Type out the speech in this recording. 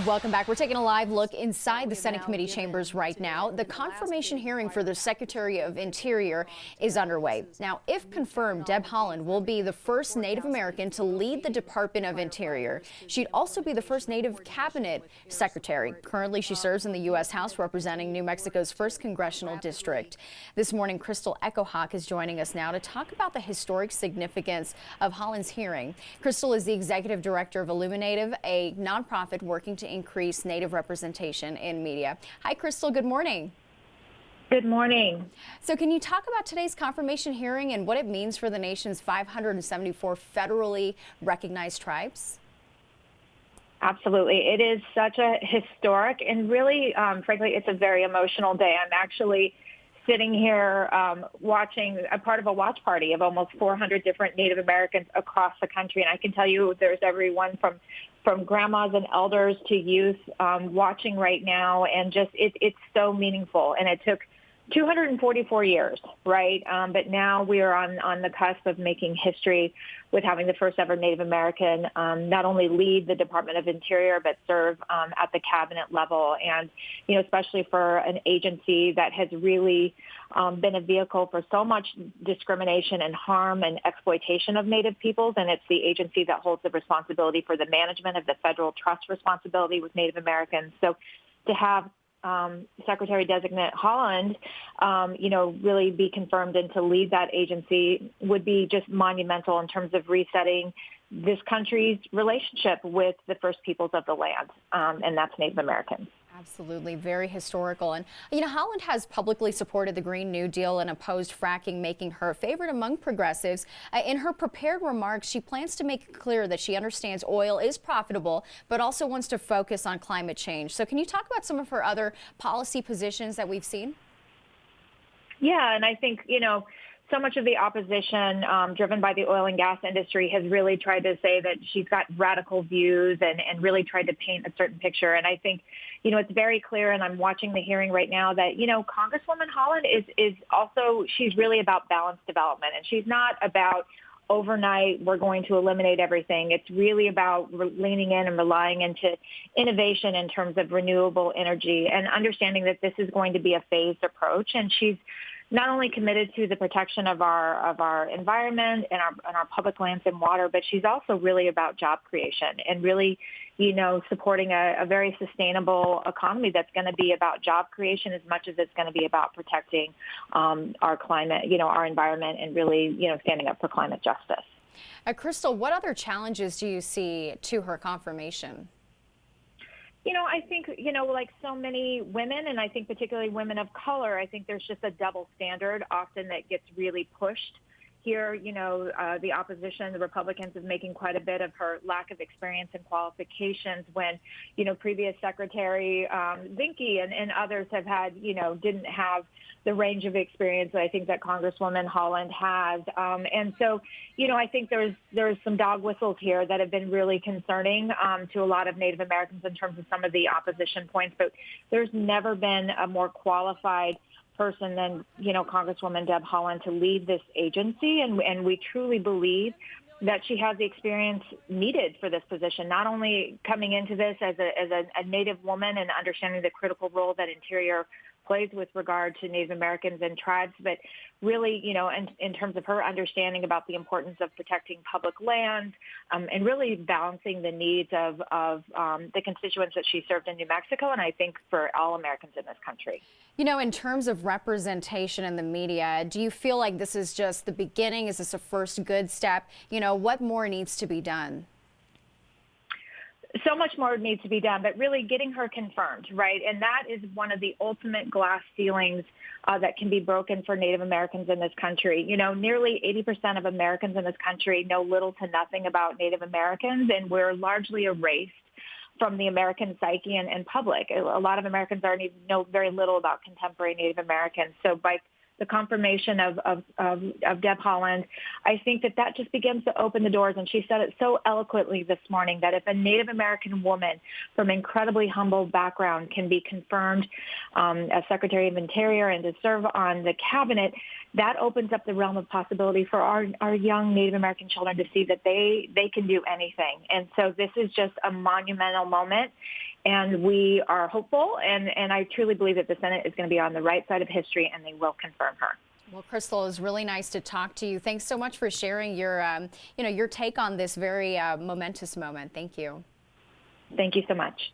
Welcome back. We're taking a live look inside the Senate committee chambers right now. The confirmation hearing for the Secretary of Interior is underway. Now, if confirmed, Deb Haaland will be the first Native American to lead the Department of Interior. She'd also be the first Native cabinet secretary. Currently, she serves in the U.S. House representing New Mexico's 1st Congressional District. This morning, Crystal Echohawk is joining us now to talk about the historic significance of Haaland's hearing. Crystal is the executive director of Illuminative, a nonprofit working to increase Native representation in media. Hi, Crystal. Good morning. Good morning. So can you talk about today's confirmation hearing and what it means for the nation's 574 federally recognized tribes? Absolutely. It is such a historic and really, frankly, it's a very emotional day. I'm actually sitting here watching a part of a watch party of almost 400 different Native Americans across the country. And I can tell you there's everyone from grandmas and elders to youth watching right now. And just it's so meaningful. And it took 244 years, right? But now we are on the cusp of making history with having the first ever Native American not only lead the Department of Interior, but serve at the cabinet level. And, you know, especially for an agency that has really been a vehicle for so much discrimination and harm and exploitation of Native peoples. And it's the agency that holds the responsibility for the management of the federal trust responsibility with Native Americans. So to have Secretary-designate Haaland, really be confirmed and to lead that agency would be just monumental in terms of resetting this country's relationship with the first peoples of the land, and that's Native Americans. Absolutely. Very historical. And, Haaland has publicly supported the Green New Deal and opposed fracking, making her a favorite among progressives. In her prepared remarks, she plans to make it clear that she understands oil is profitable, but also wants to focus on climate change. So can you talk about some of her other policy positions that we've seen? Yeah, and I think, so much of the opposition driven by the oil and gas industry has really tried to say that she's got radical views and really tried to paint a certain picture. And I think, it's very clear, and I'm watching the hearing right now, that, Congresswoman Haaland is also, she's really about balanced development. And she's not about overnight, we're going to eliminate everything. It's really about leaning in and relying into innovation in terms of renewable energy and understanding that this is going to be a phased approach. And she's not only committed to the protection of our environment and our public lands and water, but she's also really about job creation and really, supporting a very sustainable economy that's going to be about job creation as much as it's going to be about protecting our climate, our environment, and really, standing up for climate justice. Crystal, what other challenges do you see to her confirmation? I think, like so many women, and I think particularly women of color, I think there's just a double standard often that gets really pushed here. The opposition, the Republicans, is making quite a bit of her lack of experience and qualifications when, previous Secretary Zinke and others have had, didn't have the range of experience that I think that Congresswoman Haaland has. And so, I think there's some dog whistles here that have been really concerning to a lot of Native Americans in terms of some of the opposition points. But there's never been a more qualified person than, Congresswoman Deb Haaland to lead this agency. And we truly believe that she has the experience needed for this position, not only coming into this as a Native woman and understanding the critical role that Interior plays with regard to Native Americans and tribes, but really, in terms of her understanding about the importance of protecting public lands and really balancing the needs of the constituents that she served in New Mexico, and I think for all Americans in this country. In terms of representation in the media, do you feel like this is just the beginning? Is this a first good step? What more needs to be done? So much more needs to be done, but really getting her confirmed, right? And that is one of the ultimate glass ceilings that can be broken for Native Americans in this country. Nearly 80% of Americans in this country know little to nothing about Native Americans, and we're largely erased from the American psyche and public. A lot of Americans already know very little about contemporary Native Americans. So by the confirmation of Deb Haaland, I think that just begins to open the doors. And she said it so eloquently this morning that if a Native American woman from incredibly humble background can be confirmed as Secretary of Interior and to serve on the cabinet, that opens up the realm of possibility for our young Native American children to see that they can do anything. And so this is just a monumental moment. And we are hopeful, and I truly believe that the Senate is going to be on the right side of history, and they will confirm her. Well, Crystal, it's really nice to talk to you. Thanks so much for sharing your, your take on this very momentous moment. Thank you. Thank you so much.